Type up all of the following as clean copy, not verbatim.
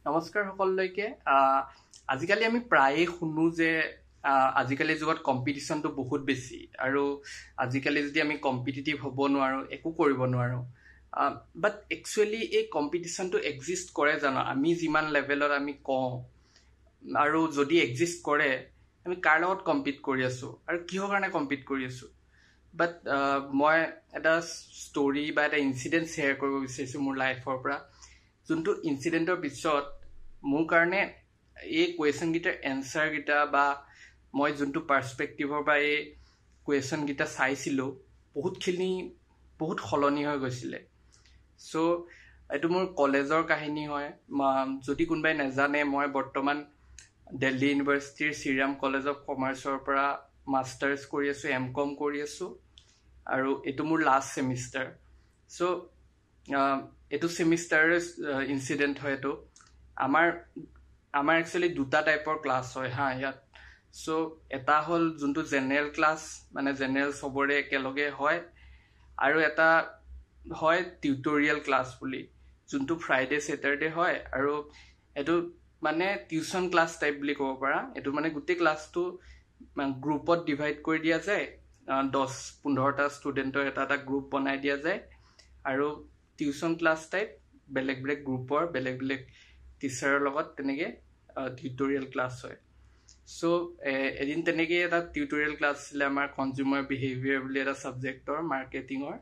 নমস্কাৰ সকলোলৈকে আজিকালি আমি প্ৰায়ে শুনো যে আজিকালি যুগত কম্পিটিশনটো বহুত বেছি আৰু আজিকালি যদি আমি কম্পিটিটিভ হ'ব নোৱাৰো একো কৰিব নোৱাৰো বাট একচুয়ালি এই কম্পিটিশনটো এক্সিষ্ট কৰে জানো আমি যিমান লেভেলত আমি কওঁ আৰু যদি এক্সিষ্ট কৰে আমি কাৰ লগত কম্পিট কৰি আছো আৰু কিহৰ কাৰণে কম্পিট কৰি আছো বাট মই এটা ষ্টৰী বা এটা ইনসিডেন্ট শেয়াৰ কৰিব বিচাৰিছো মোৰ লাইফৰ পৰা যোনটো ইনসিডেন্টৰ পিছত মোৰ কাৰণে এই কোৱেশ্চন গিটাৰ এনসাৰ গিটা বা মই যোনটো পাৰ্সপেক্টিভৰ বা এই কোৱেশ্চন গিটা চাইছিলো বহুত খলনি হৈ গৈছিলে সো এটো মোৰ কলেজৰ কাহিনী হয় যদি কোনবাই নাজানে মই বৰ্তমান দিল্লী ইউনিভাৰ্চিটিৰ শ্ৰীৰাম কলেজ অফ কমাৰ্চৰ পৰা মাষ্টাৰ্স কৰি আছো এমকম কৰি আছো আৰু এটো মোৰ লাষ্ট সেমিস্টাৰ সো এটো সেমিস্টাৰ ইনসিডেন্ট হয় এটো আমাৰ একচুয়ালি দুটা টাইপৰ ক্লাস হয় হা ইয়াত সো এটা হল যোনটো জেনাৰেল ক্লাস মানে জেনাৰেল সবৰে একেলগে হয় আৰু এটা হয় টিউটোৰিয়েল ক্লাস বুলি যোনটো ফ্ৰাইডে স্যাটাৰডে হয় আৰু এটো মানে টিউশন ক্লাস টাইপ বুলি ক'ব পাৰা এটো মানে গোটেই ক্লাসটো গ্ৰুপত ডিভাইড কৰি দিয়া যায় 10-15টা ষ্টুডেন্টৰ এটা গ্ৰুপ বনাই দিয়া যায় আৰু টিউশন ক্লাস টাইপ বেলেগ গ্ৰুপৰ বেলেগ টিচাৰৰ লগত তেনেকে টিউটোৰিয়েল ক্লাস হয় সো এদিন তেনেকে এটা টিউটোৰিয়েল ক্লাস ছিলে আমাৰ কনজিউমাৰ বিহেভিয়াৰ বুলি এটা সাবজেক্টৰ মাৰ্কেটিংৰ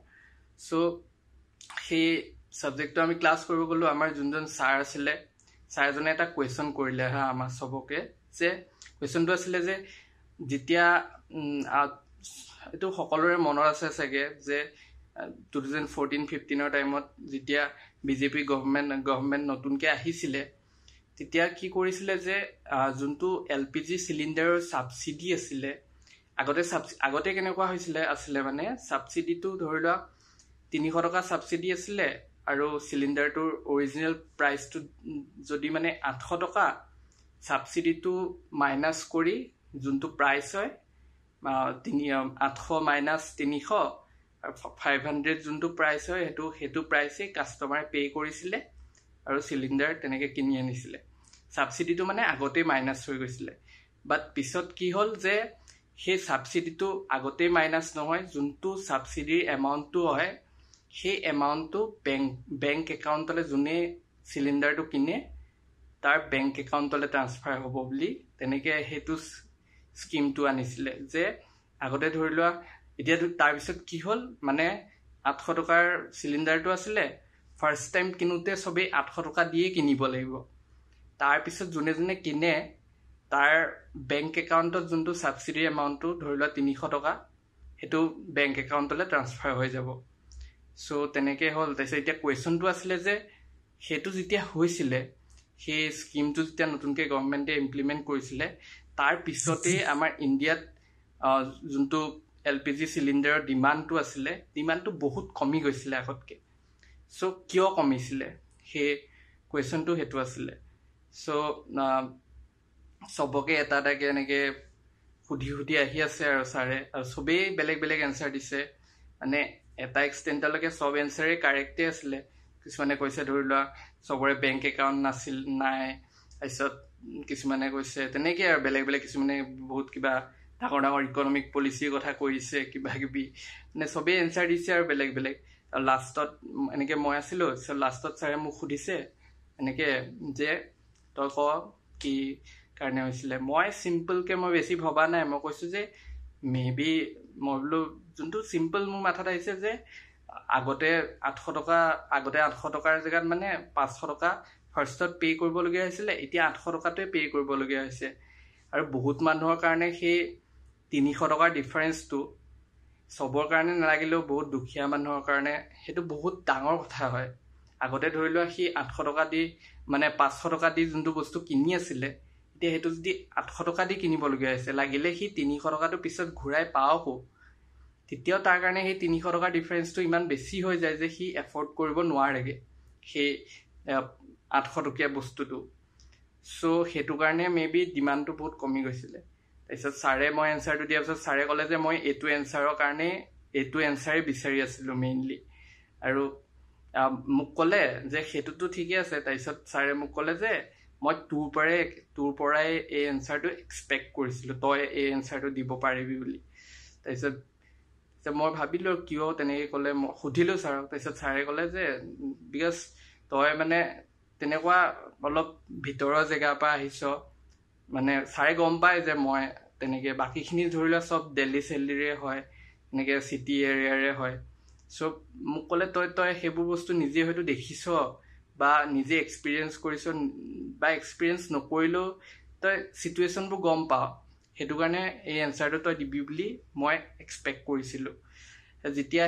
সো সেই সাবজেক্টটো আমি ক্লাস কৰিব গলো আমাৰ যোনজন স্যাৰ আছিলে স্যাৰজনে এটা কোৱেশ্চন কৰিলে হা আমাৰ সবকে যে কোৱেশ্চনটো আছিলে যে যেতিয়া এটো সকলোৰে মনত আছে চাগে যে 2014-15 টাইমত যেতিয়া বিজেপি গভৰ্ণমেন্ট নতুনকে আহিছিলে তেতিয়া কি কৰিছিলে যে যোনটো এলপিজি সিলিন্ডাৰৰ সাবসিডি আছিলে আগতে কেনেকুৱা আছিলে মানে সাবসিডিটো ধৰিলা 300 টকা সাবসিডি আছিলে আৰু সিলিন্ডাৰটোৰ অৰিজিনাল প্ৰাইসটো যদি মানে 800 টকা সাবসিডিটো মাইনাস কৰি যোনটো প্ৰাইস হয় 800 মাইনাস 300 500 যোনটো প্ৰাইস হয় হেতু প্ৰাইসে কাস্টমাৰে পে কৰিছিলে আৰু সিলিন্ডাৰ তেনেকে কিনি আনিছিলে সাবসিডিটো মানে আগতে মাইনাস হৈ গৈছিলে বাট পিছত কি হল যে সেই সাবসিডিটো আগতে মাইনাস নহয় যোনটো সাবসিডিৰ এমাউন্টটো হয় সেই এমাউন্টটো বেংক একাউন্টলে যোনে সিলিন্ডাৰটো কিনে তাৰ বেংক একাউন্টলে ট্ৰান্সফাৰ হ'ব বুলি তেনেকে হেতু স্কিমটো আনিছিলে যে আগতে ধৰিলোৱা এতিয়া তাৰ পিছত কি হল মানে 800 টকাৰ সিলিন্ডাৰটো আছিলে ফাৰ্স্ট টাইম কিনুতে সবে 800 টকা দিয়ে কিনিব লাগিব তাৰ পিছত যোনে কিনে তাৰ বেংক একাউন্টত যোনটো সাবসিডি এমাউন্টটো ধৰিলোৱা 300 টকা হেতু বেংক একাউন্টলে ট্ৰান্সফাৰ হৈ যাব সো তেনেকে হল তাইছে এতিয়া কোৱেশ্চনটো আছিলে যে হেতু যেতিয়া হৈছিলে সেই স্কিমটো যেতিয়া নতুনকে গভৰ্ণমেন্টে ইমপ্লিমেন্ট কৰিছিলে তাৰ পিছতে আমাৰ ইন্ডিয়াত যোনটো এলপিজি সিলিন্ডাৰৰ ডিমান্ডটো আছিলে ডিমান্ডটো বহুত কমি গৈছিলে আগতকে সো কিয় কমিছিলে হে কোৱেশ্চনটো হেতু আছিলে সো সবকে এটা এনেকে সুধি আহি আছে আৰু সাৰে আৰু সবেই বেলেগ এনসাৰ দিছে মানে এটা এক্সটেন্টলৈকে সব এনসাৰে কাৰেক্টে আছিলে কিছুমানে কৈছে ধৰিলোৱা সবৰে বেংক একাউন্ট নাই আইছত কিছুমানে কৈছে তেনেকে আৰু বেলেগ কিছুমানে বহুত কিবা ডাঙৰ ইকোনমিক পলিচিৰ কথা কৈছে কিবা মানে সবে এনসাৰ দিছে আৰু বেলেগ লাষ্টত এনেকে মই আছিলো লাষ্টত সাৰে মোক সুধিছে এনেকে যে তই ক কি কাৰণে হৈছিলে মই সিম্পল কে মই বেছি ভবা নাই মই কৈছো যে মেবি মই বলো যোনটো সিম্পল মোৰ মাথাত আহিছে যে আগতে 800 টকাৰ জাগাত মানে 500 টকা ফাৰ্ষ্টত পে কৰিব লগিয়া হৈছিলে এতিয়া 800 টকাটোৱে পে কৰিব লগিয়া হৈছে আৰু বহুত মানুহৰ কাৰণে সেই 300 টকাৰ ডিফাৰেন্সটো সবৰ কাৰণে নালাগিলেও বহুত দুখীয়া মানুহৰ কাৰণে হেতু বহুত ডাঙৰ কথা হয় আগতে ধৰিলোৱা সি 800 টকা দি মানে 500 টকা দি যোনটো বস্তু কিনি আছিল এতিয়া হেতু যদি 800 টকা দি কিনিব লগিয়া হৈছে লাগিলে সি 300 টকাটো পিছত ঘূৰাই পাওকো তেতিয়াও তাৰ কাৰণে সেই 300 টকাৰ ডিফাৰেন্সটো ইমান বেছি হৈ যায় যে সি এফৰ্ড কৰিব নোৱাৰেগে সেই 800 টকীয়া বস্তুটো সো হেতু কাৰণে মেবি ডিমান্ডটো বহুত কমি গৈছিলে তাৰপিছত সাৰে মই এনসাৰটো দিয়াৰ পিছত সাৰে ক'লে যে মই এটো এনসাৰৰ কাৰণে এটো এনসাৰে বিচাৰি আছিলো মেইনলি আৰু মোক ক'লে যে সেইটোতো ঠিকে আছে। তাৰপিছত ছাৰে মোক ক'লে যে মই তোৰ পৰাই এই এনচাৰটো এক্সপেক্ট কৰিছিলোঁ, তই এই এনচাৰটো দিব পাৰিবি বুলি। তাৰপিছত মই ভাবিলোঁ কিয় তেনেকৈ ক'লে, মই সুধিলোঁ ছাৰক। তাৰপিছত ছাৰে ক'লে যে বিকজ তই মানে তেনেকুৱা অলপ ভিতৰৰ জেগাৰ পৰা আহিছ, মানে ছাৰে গম পায় যে মই তেনেকৈ বাকীখিনি ধৰি লোৱা চব দিল্লী চেল্লিৰে হয়, এনেকৈ চিটি এৰিয়াৰে হয়। চ' মোক ক'লে তই সেইবোৰ বস্তু নিজে হয়তো দেখিছ বা নিজে এক্সপিৰিয়েঞ্চ কৰিছ, বা এক্সপিৰিয়েঞ্চ নকৰিলেও তই চিটুৱেশ্যনবোৰ গম পাৱ, সেইটো কাৰণে এই এনচাৰটো তই দিবি বুলি মই এক্সপেক্ট কৰিছিলোঁ। যেতিয়া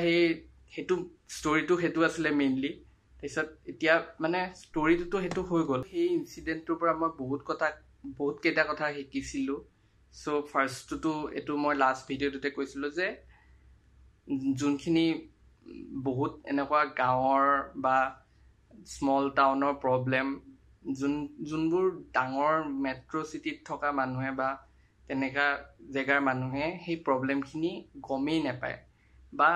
সেইটো ষ্টৰিটো সেইটো আছিলে মেইনলি। তাৰপিছত এতিয়া মানে ষ্টৰিটোতো সেইটো হৈ গ'ল। সেই ইনচিডেণ্টটোৰ পৰা মই বহুত কেইটা কথা শিকিছিলোঁ। চ' ফাৰ্ষ্টটোতো এইটো মই লাষ্ট ভিডিঅ'টোতে কৈছিলোঁ যে যোনখিনি বহুত এনেকুৱা গাঁৱৰ বা স্মল টাউনৰ প্ৰব্লেম, যোনবোৰ ডাঙৰ মেট্ৰ' চিটিত থকা মানুহে বা তেনেকুৱা জেগাৰ মানুহে সেই প্ৰব্লেমখিনি গমেই নাপায় বা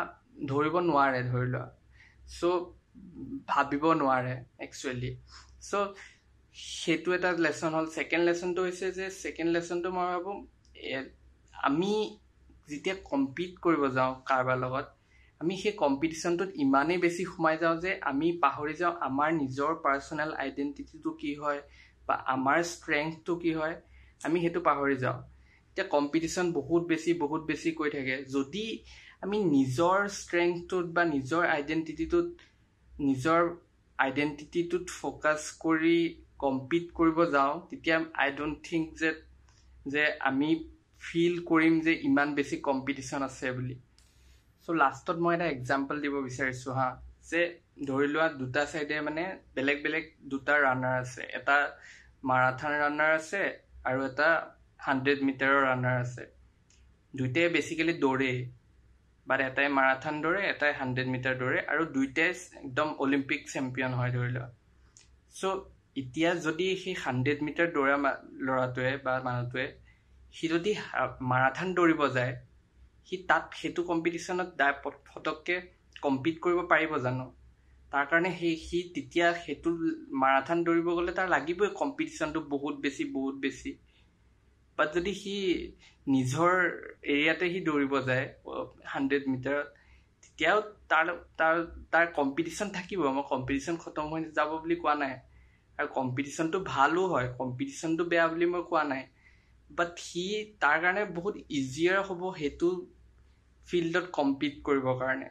ধৰিব নোৱাৰে, ধৰি লোৱা। চ' ভাবিব নোৱাৰে একচুৱেলি। চ' সেইটো এটা লেচন হ'ল। ছেকেণ্ড লেচনটো হৈছে যে মই ভাবোঁ আমি যেতিয়া কম্পিট কৰিব যাওঁ কাৰোবাৰ লগত, আমি সেই কম্পিটিশ্যনটোত ইমানেই বেছি সোমাই যাওঁ যে আমি পাহৰি যাওঁ আমাৰ নিজৰ পাৰ্চনেল আইডেণ্টিটিটো কি হয় বা আমাৰ ষ্ট্ৰেংথটো কি হয়, আমি সেইটো পাহৰি যাওঁ। এতিয়া কম্পিটিশ্যন বহুত বেছি কৈ থাকে। যদি আমি নিজৰ ষ্ট্ৰেংথটোত বা নিজৰ আইডেণ্টিটিটোত ফ'কাছ কৰি কম্পিট কৰিব যাওঁ, তেতিয়া আই ডোণ্ট থিংক যে আমি ফিল কৰিম যে ইমান বেছি কম্পিটিশ্যন আছে বুলি। চ' লাষ্টত মই এটা এক্সাম্পল দিব বিচাৰিছোঁ হা, যে ধৰি লোৱা দুটা চাইডে মানে বেলেগ দুটা ৰানাৰ আছে। এটা মাৰাথন ৰানাৰ আছে আৰু এটা 100 মিটাৰৰ ৰানাৰ আছে। দুইটাই বেচিকেলি দৌৰে, বাট এটাই মাৰাথন দৌৰে, এটাই 100 মিটাৰ দৌৰে, আৰু দুইটাই একদম অলিম্পিক চেম্পিয়ন হয় ধৰি লোৱা। চ' এতিয়া যদি সেই 100 মিটাৰ দৌৰা ল'ৰাটোৱে বা মানুহটোৱে সি যদি মাৰাথন দৌৰিব যায়, সি সেইটো কম্পিটিশ্যনত ফটককৈ কম্পিট কৰিব পাৰিব জানো? তাৰ কাৰণে সি তেতিয়া সেইটো মাৰাথন দৌৰিব গ'লে তাৰ লাগিবই কম্পিটিশ্যনটো বহুত বেছি। বাট যদি সি নিজৰ এৰিয়াতে সি দৌৰিব যায় 100 মিটাৰত, তেতিয়াও তাৰ কম্পিটিশ্যন থাকিব। মই কম্পিটিশ্যন খতম হৈ যাব বুলি কোৱা নাই, আৰু কম্পিটিশ্যনটো ভালো হয়, কম্পিটিশ্যনটো বেয়া বুলি মই কোৱা নাই। বাট তাৰ কাৰণে বহুত ইজিয়াৰ হ'ব সেইটো ফিল্ডত কম্পিট কৰিবৰ কাৰণে।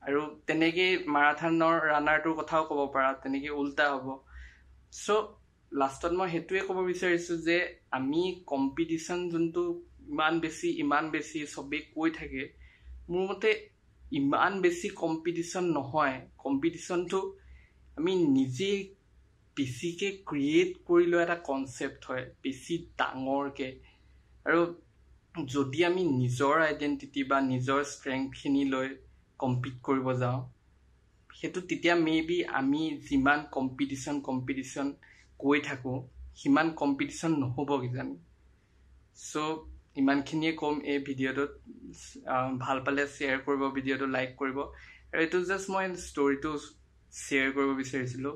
আৰু তেনেকেই মাৰাথনৰ ৰানাৰটোৰ কথাও ক'ব পাৰা, তেনেকৈ উল্টা হ'ব। চ' লাষ্টত মই সেইটোৱে ক'ব বিচাৰিছোঁ যে আমি কম্পিটিশ্যন যোনটো ইমান বেছি চবেই কৈ থাকে, মোৰ মতে ইমান বেছি কম্পিটিশ্যন নহয়। কম্পিটিশ্যনটো আমি নিজেই বেছিকৈ ক্ৰিয়েট কৰি লোৱা এটা কনচেপ্ট হয়, বেছি ডাঙৰকৈ। আৰু যদি আমি নিজৰ আইডেণ্টিটি বা নিজৰ ষ্ট্ৰেংথখিনি লৈ কম্পিট কৰিব যাওঁ, সেইটো তেতিয়া মেবি আমি যিমান কম্পিটিশ্যন কৈ থাকোঁ, সিমান কম্পিটিশ্যন নহ'ব কিজানি। চ' ইমানখিনিয়ে ক'ম এই ভিডিঅ'টোত। ভাল পালে শ্বেয়াৰ কৰিব, ভিডিঅ'টো লাইক কৰিব। আৰু এইটো জাষ্ট মই ষ্টৰিটো শ্বেয়াৰ কৰিব বিচাৰিছিলোঁ।